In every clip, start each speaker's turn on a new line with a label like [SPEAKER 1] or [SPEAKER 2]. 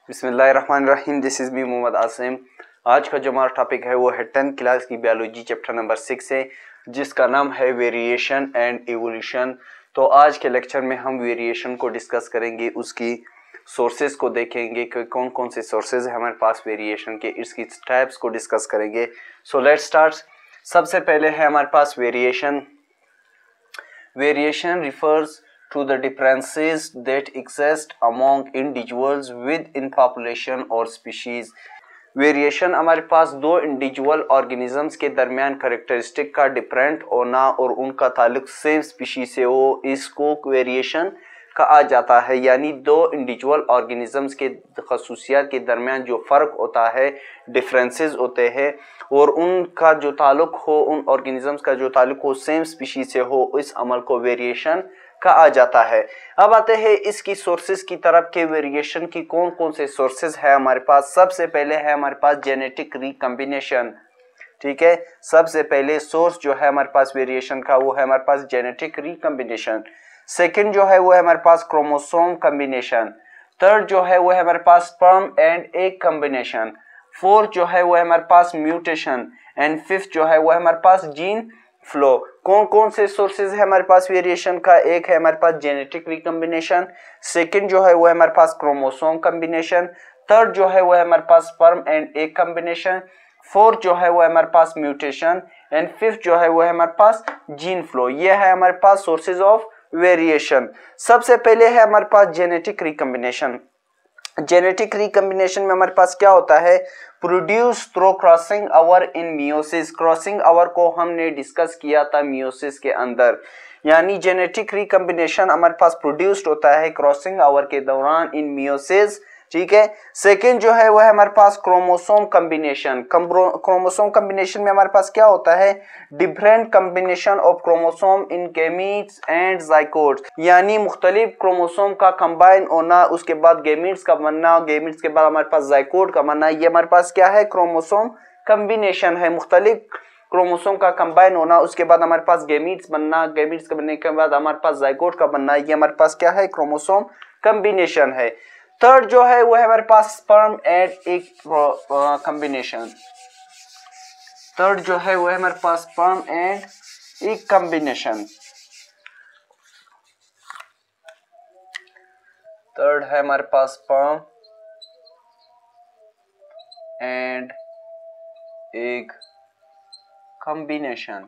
[SPEAKER 1] बिस्मिल्लाहिर्रहमानिर्रहीम। This is me Mohammad Asim. आज का जो हमारा टॉपिक है वो है 10th क्लास की बायोलॉजी चैप्टर नंबर 6 से, जिसका नाम है वेरिएशन एंड इवोल्यूशन। तो आज के लेक्चर में हम वेरिएशन को डिस्कस करेंगे, उसकी सोर्सेज को देखेंगे कि कौन कौन से सोर्सेज है हमारे पास वेरिएशन के, इसकी टाइप्स को डिस्कस करेंगे। So let's start. सबसे पहले है हमारे पास variation. Variation refers to the differences that exist among individuals within population or species. Variation हमारे पास दो इंडिविजुअल ऑर्गेनिजम्स के दरमियान करेक्टरिस्टिक का डिफरेंट होना और उनका ताल्लुक सेम स्पीशीज से हो, इसको वेरिएशन कहा जाता है। यानी दो इंडिविजुअल ऑर्गेनिजम्स के खसूसियात के दरमियान जो फ़र्क होता है, डिफरेंसेस होते हैं, और उनका जो ताल्लुक हो, उन ऑर्गेनिजम्स का जो ताल्लुक हो सेम स्पीशीज से हो, इस अमल को वेरिएशन कहा जाता है। अब आते हैं इसकी सोर्सेज की तरफ के वेरिएशन की कौन कौन से सोर्सेज है हमारे पास। सबसे पहले है हमारे पास जेनेटिक रिकम्बिनेशन। ठीक है, सबसे पहले सोर्स जो है हमारे पास वेरिएशन का वो है हमारे पास जेनेटिक रिकम्बिनेशन। सेकंड जो है वो है हमारे पास क्रोमोसोम कम्बिनेशन। थर्ड जो है वो है हमारे पास sperm and egg combination. Fourth जो है वो है हमारे पास म्यूटेशन एंड फिफ्थ जो है वो है हमारे पास जीन फ्लो। कौन कौन से सोर्सेज है हमारे पास वेरिएशन का? एक है हमारे पास जेनेटिक रिकम्बिनेशन, सेकंड जो है वो है हमारे पास क्रोमोसोम कम्बिनेशन, थर्ड जो है वो है हमारे पास sperm and egg combination, fourth जो है वो है हमारे पास म्यूटेशन एंड फिफ्थ जो है वो है हमारे पास जीन फ्लो। ये है हमारे पास सोर्सेज ऑफ वेरिएशन। सबसे पहले है हमारे पास जेनेटिक रिकम्बिनेशन। जेनेटिक रिकम्बिनेशन में हमारे पास क्या होता है? Produce through crossing over in meiosis. Crossing over को हमने डिस्कस किया था मियोसिस के अंदर। यानी जेनेटिक रिकम्बिनेशन हमारे पास प्रोड्यूस्ड होता है क्रॉसिंग ओवर के दौरान इन मियोसिस। ठीक है। सेकेंड जो है वो है हमारे पास क्रोमोसोम कम्बिनेशन। क्रोमोसोम कम्बिनेशन में हमारे पास क्या होता है? Different combination of chromosome in gametes and zygotes. यानी मुख्तलिफ क्रोमोसोम का कंबाइन होना, उसके बाद गैमीट्स का बनना, गैमीट्स के बाद हमारे पास जाइगोट का बनना, ये हमारे पास क्या है? क्रोमोसोम कम्बिनेशन है। मुख्तलिफ क्रोमोसोम का कंबाइन होना, उसके बाद हमारे पास गैमीट्स बनना, गैमीट्स के बनने के बाद हमारे पास जाइगोट का बनना, ये हमारे पास क्या है? क्रोमोसोम कम्बिनेशन है। थर्ड जो है वो है हमारे पास sperm and egg combination. Third जो है वो है हमारे पास sperm and egg combination. Third है हमारे पास sperm and egg combination.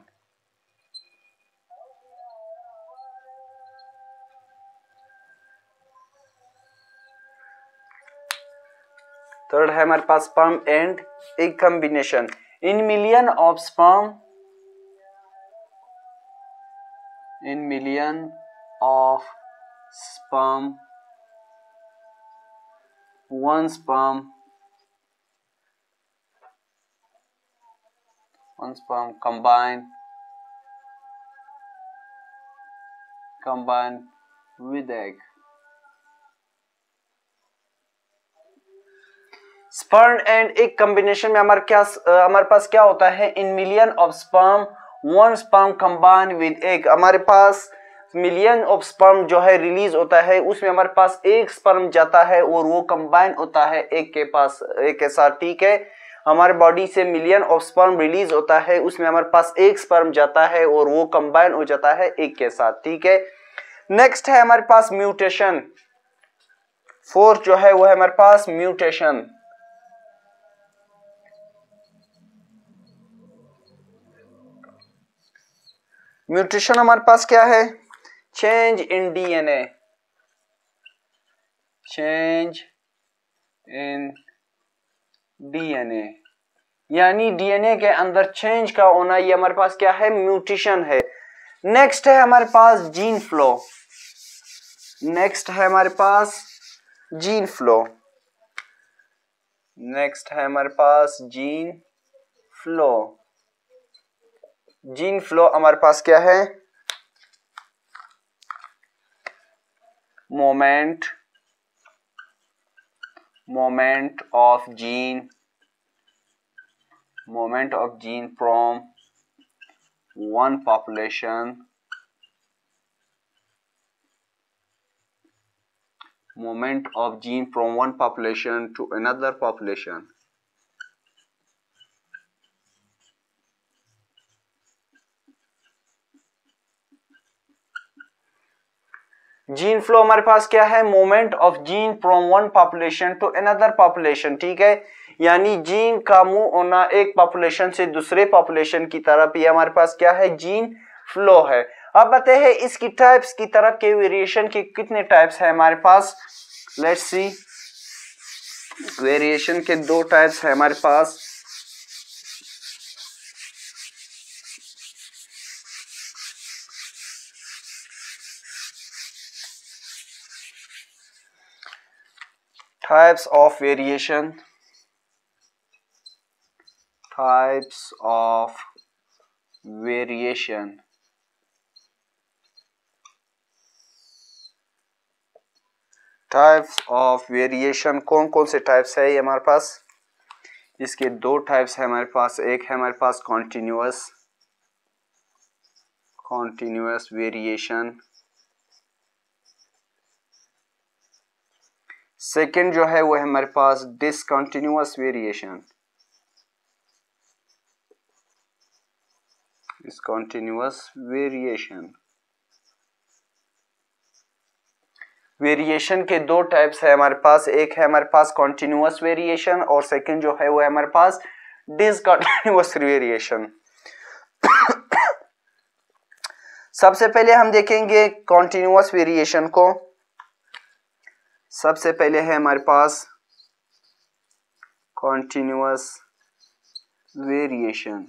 [SPEAKER 1] Third है हमारे पास sperm and egg combination. In million of sperm, in million of sperm, one sperm combine with egg। Sperm and egg combination में हमारे पास क्या होता है? In million of sperm one sperm combine with egg. हमारे पास मिलियन ऑफ स्पर्म जो है release होता है, उसमें हमारे पास एक स्पर्म जाता है और वो कंबाइन होता है एग के साथ। ठीक है, हमारे बॉडी से मिलियन ऑफ स्पर्म रिलीज होता है, उसमें हमारे पास एक स्पर्म जाता है और वो कंबाइन हो जाता है एग के साथ। ठीक है। नेक्स्ट है हमारे पास म्यूटेशन। फोर्थ जो है वो है हमारे पास म्यूटेशन। म्यूटेशन हमारे पास क्या है? Change in DNA, change in DNA, यानी डीएनए के अंदर चेंज का होना, ये हमारे पास क्या है? म्यूटेशन है। नेक्स्ट है हमारे पास जीन फ्लो। नेक्स्ट है हमारे पास जीन फ्लो। नेक्स्ट है हमारे पास जीन फ्लो। जीन फ्लो हमारे पास क्या है? Moment of gene from one population movement of gene from one population to another population. Gene flow हमारे पास क्या है, movement of gene from one population to another population, ठीक है, यानी जीन का मूव होना एक पॉपुलेशन से दूसरे पॉपुलेशन की तरफ, ये हमारे पास क्या है, जीन फ्लो है। अब बताते हैं इसकी टाइप्स की तरफ के वेरिएशन के कितने टाइप्स है हमारे पास। लेट्स सी, वेरिएशन के दो टाइप्स है हमारे पास। Types of variation, types of variation, types of variation कौन कौन से टाइप्स है ये हमारे पास। इसके दो टाइप्स है हमारे पास, एक है हमारे पास कॉन्टिन्यूअस वेरिएशन, सेकंड जो है वो है हमारे पास discontinuous variation, discontinuous variation. Variation के दो टाइप्स है हमारे पास, एक है हमारे पास कॉन्टिन्यूअस वेरिएशन और सेकंड जो है वो है हमारे पास डिसकंटिन्यूअस वेरिएशन। सबसे पहले हम देखेंगे कॉन्टिन्यूअस वेरिएशन को। सबसे पहले है हमारे पास कॉन्टिन्यूअस वेरिएशन।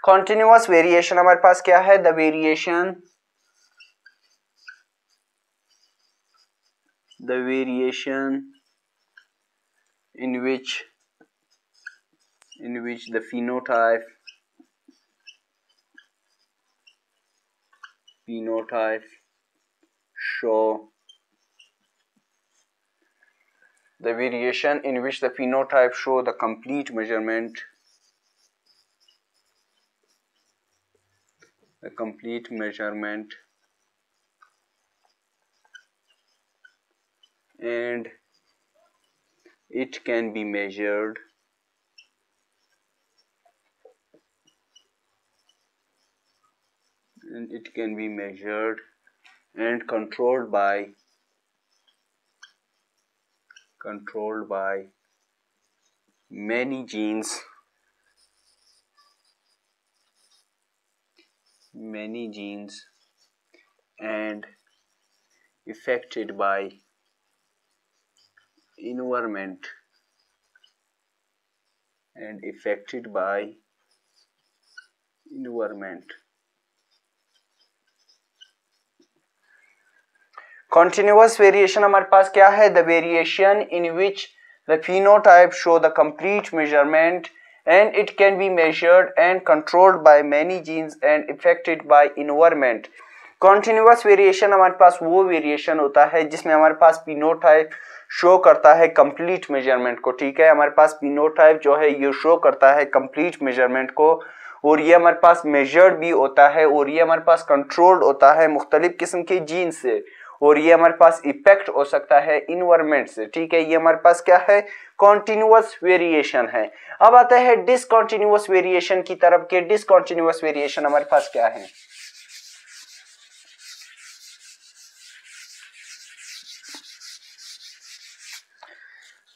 [SPEAKER 1] कॉन्टिन्यूअस वेरिएशन हमारे पास क्या है, the variation in which the phenotype show the variation in which the phenotype show the complete measurement, and it can be measured and controlled by many genes and affected by environment Continuous variation हमारे पास क्या है, the variation in which the phenotype show the complete measurement and it can be measured and controlled by many genes and affected by environment। Continuous variation हमारे पास वो variation होता है जिसमें हमारे पास phenotype शो करता है कंप्लीट मेजरमेंट को, ठीक है, हमारे पास phenotype जो है ये शो करता है कंप्लीट मेजरमेंट को और ये हमारे पास मेजर्ड भी होता है और ये हमारे पास कंट्रोल्ड होता है मुख्तलिफ किस्म के जीन से और ये हमारे पास इफेक्ट हो सकता है इन्वायरमेंट से, ठीक है, ये हमारे पास क्या है, कॉन्टिन्यूअस वेरिएशन है। अब आता है डिसकंटिन्यूअस वेरिएशन की तरफ के। डिसकंटिन्यूअस वेरिएशन हमारे पास क्या है,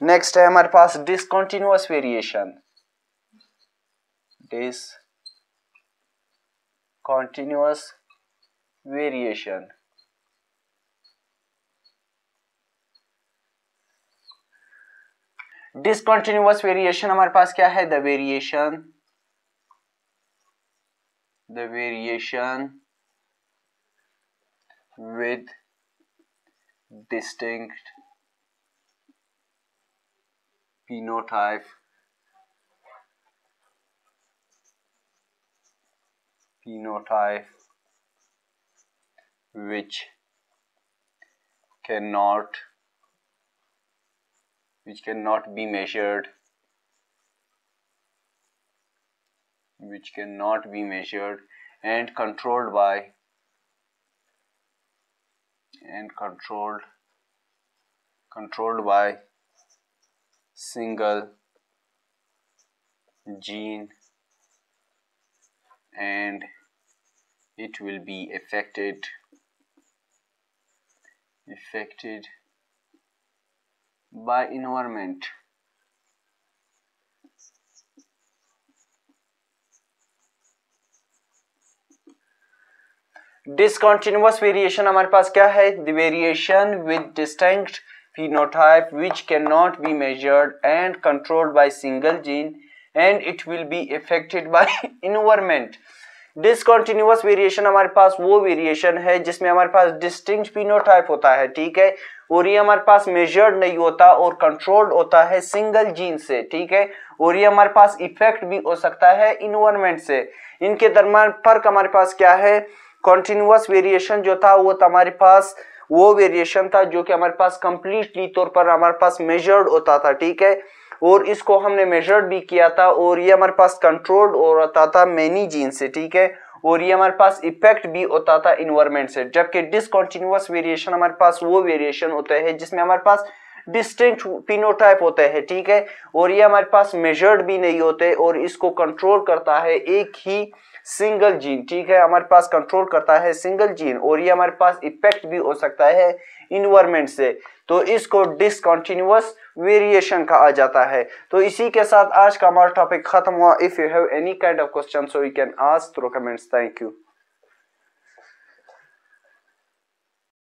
[SPEAKER 1] नेक्स्ट है हमारे पास discontinuous variation. Discontinuous variation discontinuous variation हमारे पास क्या है, the variation with distinct phenotype which cannot be measured and controlled by single gene, and it will be affected by environment. Discontinuous variation हमारे पास क्या है? The variation with distinct phenotype which cannot be measured and controlled by single gene and it will be affected by environment. Discontinuous variation हमारे पास वो variation है जिसमें हमारे पास distinct phenotype होता है, ठीक है, और ये हमारे पास मेजर्ड नहीं होता और कंट्रोल्ड होता है सिंगल जीन से, ठीक है, और ये हमारे पास इफेक्ट भी हो सकता है इन्वायरमेंट से। इनके दरम्यान फर्क हमारे पास क्या है? कॉन्टिन्यूअस वेरिएशन जो था वो हमारे पास वो वेरिएशन था जो कि हमारे पास कंप्लीटली तौर पर हमारे पास मेजर्ड होता था, ठीक है, और इसको हमने मेजर्ड भी किया था और ये हमारे पास कंट्रोल्ड होता था मेनी जीन से, ठीक है, और ये हमारे पास इफेक्ट भी होता था इन्वायरमेंट से। जबकि डिसकंटिन्यूअस वेरिएशन हमारे पास वो वेरिएशन होता है जिसमें हमारे पास डिस्टिंक्ट फिनोटाइप होते हैं, ठीक है, और ये हमारे पास मेजर्ड भी नहीं होते और इसको कंट्रोल करता है एक ही सिंगल जीन, ठीक है, हमारे पास कंट्रोल करता है सिंगल जीन और ये हमारे पास इफेक्ट भी हो सकता है इन्वायरमेंट से, तो इसको डिसकंटिन्यूअस वेरिएशन कहा जाता है। तो इसी के साथ आज का हमारा टॉपिक खत्म हुआ। If you have any kind of question so you can ask through comments. Thank you.